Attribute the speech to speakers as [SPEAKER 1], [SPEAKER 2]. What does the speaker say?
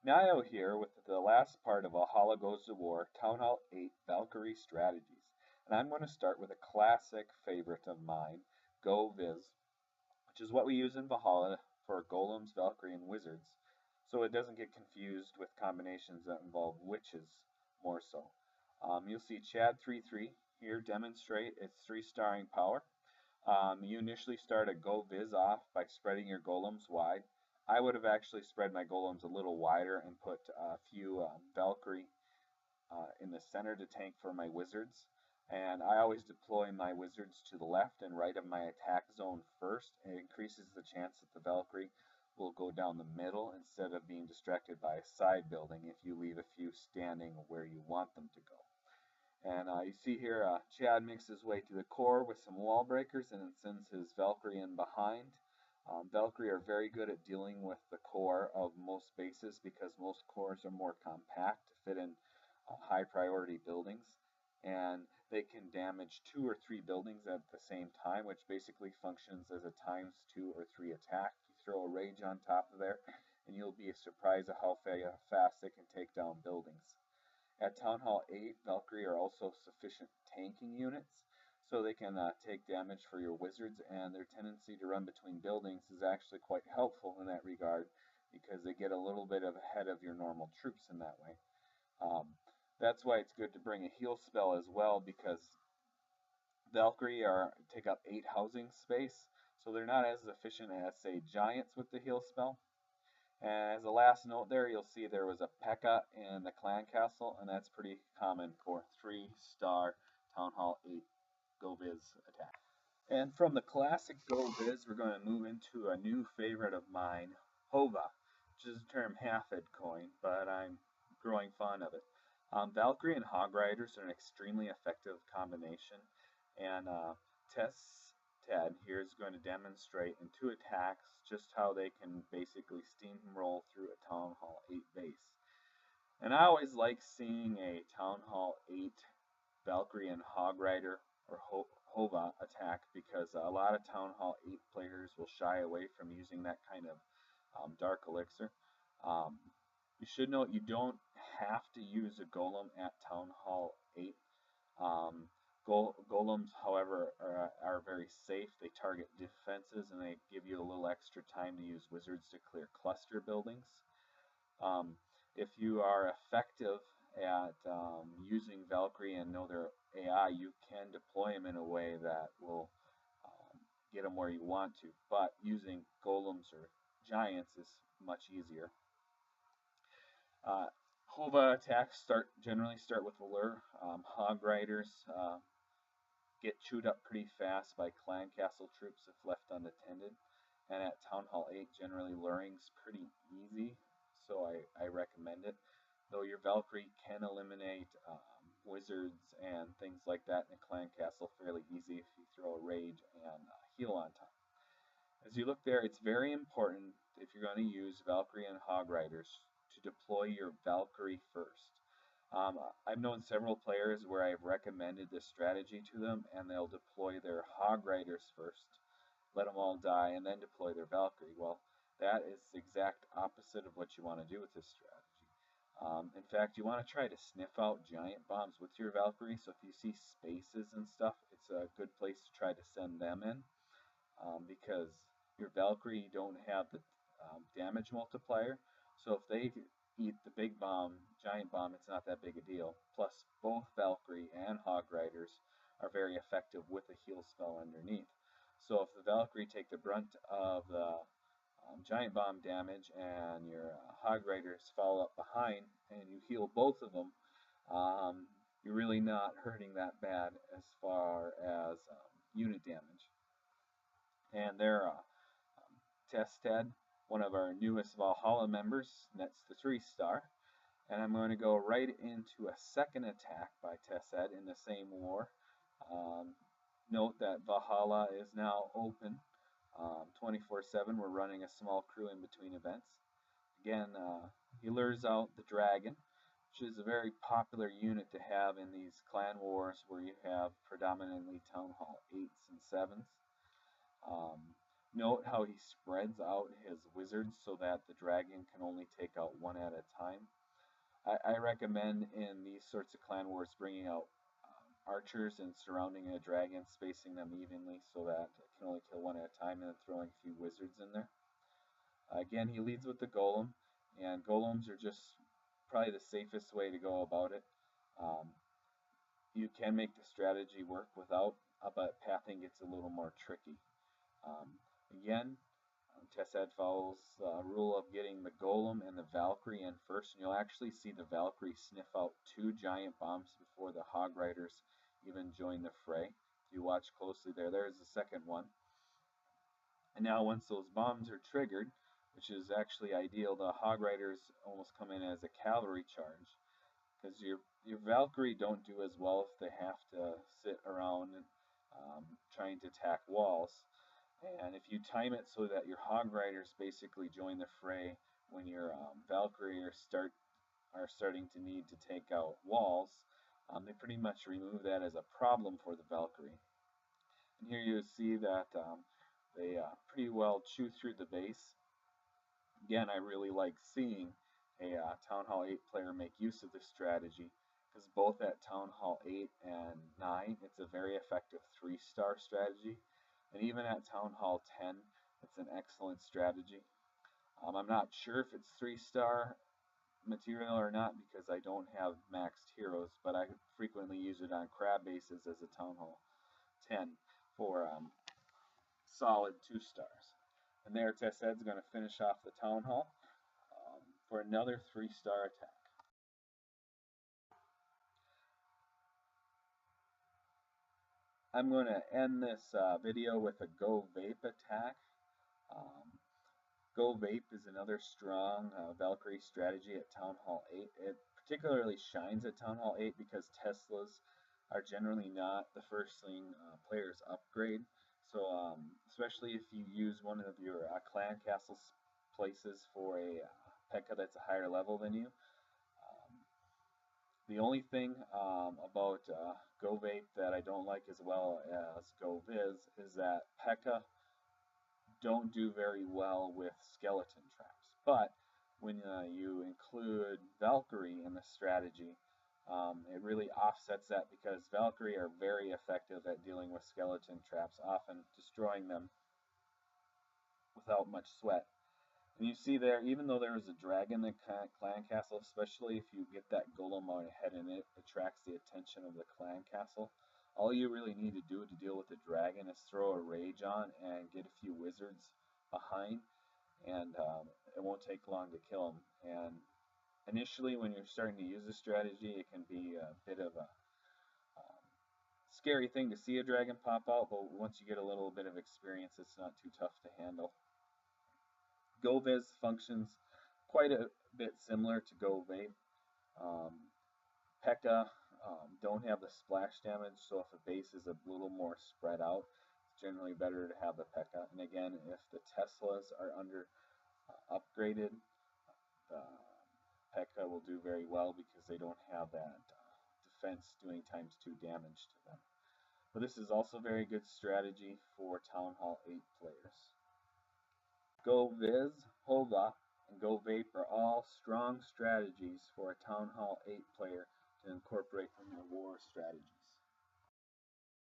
[SPEAKER 1] Nio here with the last part of Alhalla Goes to War, Town Hall 8 Valkyrie Strategies. And I'm going to start with a classic favorite of mine, Go Viz, which is what we use in Valhalla for golems, Valkyrie, and wizards, so it doesn't get confused with combinations that involve witches more so. You'll see Chad 3-3 here demonstrate its 3-starring power. You initially start a Go Viz off by spreading your golems wide. I would have actually spread my golems a little wider and put a few Valkyrie in the center to tank for my wizards. And I always deploy my wizards to the left and right of my attack zone first. It increases the chance that the Valkyrie will go down the middle instead of being distracted by a side building if you leave a few standing where you want them to go. And you see here Chad makes his way to the core with some wall breakers and sends his Valkyrie in behind. Valkyrie are very good at dealing with the core of most bases because most cores are more compact to fit in high priority buildings. And they can damage 2 or 3 buildings at the same time, which basically functions as a ×2 or 3 attack. You throw a rage on top of there, and you'll be surprised at how fast they can take down buildings. At Town Hall 8, Valkyrie are also sufficient tanking units, so they can take damage for your wizards, and their tendency to run between buildings is actually quite helpful in that regard, because they get a little bit ahead of your normal troops in that way. That's why it's good to bring a heal spell as well, because Valkyrie take up 8 housing space, so they're not as efficient as, say, giants with the heal spell. And as a last note there, you'll see there was a P.E.K.K.A. in the clan castle, and that's pretty common for 3-star Town Hall 8 Go Viz attack. And from the classic Go Viz, we're going to move into a new favorite of mine, hova, which is a term half-ed coin, but I'm growing fond of it. Valkyrie and Hog Riders are an extremely effective combination, and TH8 here is going to demonstrate in 2 attacks just how they can basically steamroll through a Town Hall 8 base. And I always like seeing a Town Hall 8 Valkyrie and Hog Rider or hova attack, because a lot of Town Hall 8 players will shy away from using that kind of dark elixir. You should note you don't have to use a golem at Town Hall 8. Golems, however, are very safe. They target defenses, and they give you a little extra time to use wizards to clear cluster buildings. If you are effective at using Valkyrie and know their AI, you can deploy them in a way that will get them where you want to. But using golems or giants is much easier. Hova attacks generally start with Allure. Hog Riders get chewed up pretty fast by clan castle troops if left unattended. And at Town Hall 8, generally luring's pretty easy, so I recommend it. Though your Valkyrie can eliminate wizards and things like that in a clan castle fairly easy if you throw a rage and heal on top. As you look there, it's very important if you're going to use Valkyrie and Hog Riders to deploy your Valkyrie first. I've known several players where I've recommended this strategy to them, and they'll deploy their Hog Riders first, let them all die, and then deploy their Valkyrie. Well, that is the exact opposite of what you want to do with this strategy. In fact, you want to try to sniff out giant bombs with your Valkyrie, so if you see spaces and stuff, it's a good place to try to send them in, because your Valkyrie don't have the damage multiplier, so if they eat the big bomb, giant bomb, it's not that big a deal. Plus, both Valkyrie and Hog Riders are very effective with a heal spell underneath. So if the Valkyrie take the brunt of the giant bomb damage and your Hog Riders follow up behind and you heal both of them, you're really not hurting that bad as far as unit damage. And they're TH8, one of our newest Valhalla members, and that's the 3-star. And I'm going to go right into a second attack by TH8 in the same war. Note that Valhalla is now open 24/7. We're running a small crew in between events. Again, he lures out the dragon, which is a very popular unit to have in these clan wars where you have predominantly Town Hall 8s and 7s. Note how he spreads out his wizards so that the dragon can only take out one at a time. I recommend in these sorts of clan wars bringing out archers and surrounding a dragon, spacing them evenly so that it can only kill one at a time, and then throwing a few wizards in there. Again, he leads with the golem, and golems are just probably the safest way to go about it. Um, you can make the strategy work without, but pathing gets a little more tricky. Again, TH8 follows the rule of getting the golem and the Valkyrie in first, and you'll actually see the Valkyrie sniff out 2 giant bombs before the Hog Riders even join the fray. If you watch closely there's the second one. And now once those bombs are triggered, which is actually ideal, the Hog Riders almost come in as a cavalry charge, because your Valkyrie don't do as well if they have to sit around and trying to attack walls. And if you time it so that your Hog Riders basically join the fray when your Valkyrie are starting to need to take out walls, they pretty much remove that as a problem for the Valkyrie. And here you see that they pretty well chew through the base. Again, I really like seeing a Town Hall 8 player make use of this strategy, because both at Town Hall 8 and 9, it's a very effective 3-star strategy. And even at Town Hall 10, it's an excellent strategy. I'm not sure if it's 3-star material or not because I don't have maxed heroes, but I frequently use it on crab bases as a Town Hall 10 for solid 2 stars. And there TH8's going to finish off the Town Hall for another 3-star attack. I'm going to end this video with a Go Vape attack. Go Vape is another strong Valkyrie strategy at Town Hall 8. It particularly shines at Town Hall 8 because Teslas are generally not the first thing players upgrade. So especially if you use one of your clan castle places for a P.E.K.K.A that's a higher level than you. The only thing about Go Vape that I don't like as well as Go Viz is that P.E.K.K.A don't do very well with skeleton traps. But when you include Valkyrie in the strategy, it really offsets that because Valkyrie are very effective at dealing with skeleton traps, often destroying them without much sweat. And you see there, even though there is a dragon in the clan castle, especially if you get that golem out ahead and it attracts the attention of the clan castle, all you really need to do to deal with the dragon is throw a rage on and get a few wizards behind, and it won't take long to kill them. And initially, when you're starting to use this strategy, it can be a bit of a scary thing to see a dragon pop out, but once you get a little bit of experience, it's not too tough to handle. GoViz functions quite a bit similar to GoVape. P.E.K.K.A don't have the splash damage, so if a base is a little more spread out, it's generally better to have the P.E.K.K.A. And again, if the Teslas are under upgraded, the P.E.K.K.A will do very well because they don't have that defense doing ×2 damage to them. But this is also a very good strategy for Town Hall 8 players. Go Viz, Hova, and Go Vape are all strong strategies for a Town Hall 8 player to incorporate in their war strategies.